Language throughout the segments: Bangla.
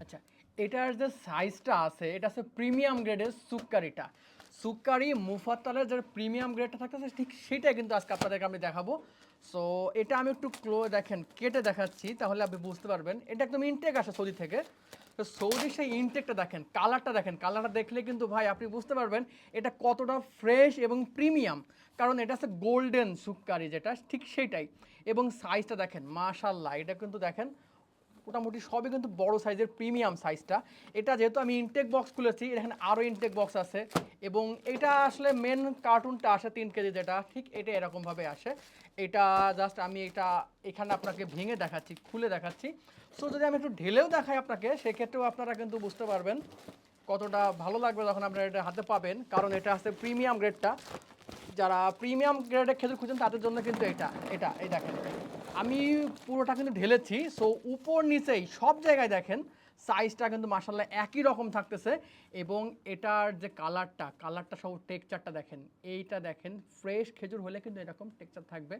আচ্ছা, এটার যে সাইজটা আছে এটা আছে প্রিমিয়াম গ্রেডের সুক্কারিটা। সুক্কারি মুফাত্তালের যে প্রিমিয়াম গ্রেডটা থাকতেছে ঠিক সেটাই কিন্তু আজকে আপনাদেরকে আমি দেখাবো। সো এটা আমি একটু দেখেন কেটে দেখাচ্ছি তাহলে আপনি বুঝতে পারবেন। এটা একদম ইনটেক আসে সৌদি থেকে। তো সৌদির সেই ইনটেকটা দেখেন, কালারটা দেখলে কিন্তু ভাই আপনি বুঝতে পারবেন এটা কতটা ফ্রেশ এবং প্রিমিয়াম। কারণ এটা হচ্ছে গোল্ডেন সুক্কারি যেটা ঠিক সেটাই। এবং সাইজটা দেখেন মাশাআল্লাহ, এটা কিন্তু দেখেন মোটামুটি সবই কিন্তু বড় সাইজের প্রিমিয়াম সাইজটা। এটা যেহেতু আমি ইনটেক বক্স খুলেছি, এখানে আরও ইনটেক বক্স আছে এবং এটা আসলে মেন কার্টুনটা আসে 3 কেজি যেটা ঠিক এটা এরকমভাবে আসে। এটা জাস্ট আমি এটা এখানে আপনাকে ভেঙে দেখাচ্ছি, খুলে দেখাচ্ছি। সো যদি আমি একটু ঢেলেও দেখাই আপনাকে সেক্ষেত্রেও আপনারা কিন্তু বুঝতে পারবেন কতটা ভালো লাগবে যখন আপনারা এটা হাতে পাবেন, কারণ এটা আছে প্রিমিয়াম গ্রেডটা। যারা প্রিমিয়াম গ্রেডের খেজুর খুঁজছেন তাদের জন্য কিন্তু এটা এটা এই দেখেন আমি পুরোটা কিন্তু ঢেলেছি। সো উপর নিচেই সব জায়গায় দেখেন সাইজটা কিন্তু মাসাল্লাহ একই রকম থাকতেছে। এবং এটার যে কালারটা সব টেক্সচারটা দেখেন, এইটা দেখেন ফ্রেশ খেজুর হলে কিন্তু এরকম টেক্সচার থাকবে।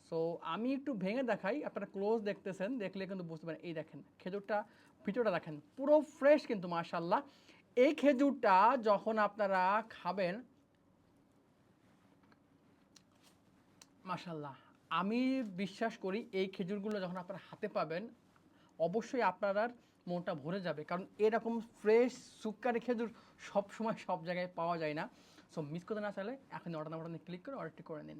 সো আমি একটু ভেঙে দেখাই, আপনারা ক্লোজ দেখতেছেন, দেখলে কিন্তু বুঝতে পারেন। এই দেখেন খেজুরটা ভিতরটা দেখেন পুরো ফ্রেশ কিন্তু মাশাল্লাহ। এই খেজুরটা যখন আপনারা খাবেন মাশাল্লাহ, আমি বিশ্বাস করি এই খেজুরগুলো যখন আপনারা হাতে পাবেন অবশ্যই আপনার মনটা ভরে যাবে, কারণ এরকম ফ্রেশ সুক্কারি খেজুর সব সময় সব জায়গায় পাওয়া যায় না। সো মিস করতে না চাইলে এখন অর্ডার নাম্বারটা ক্লিক করে অর্ডারটি করে নিন।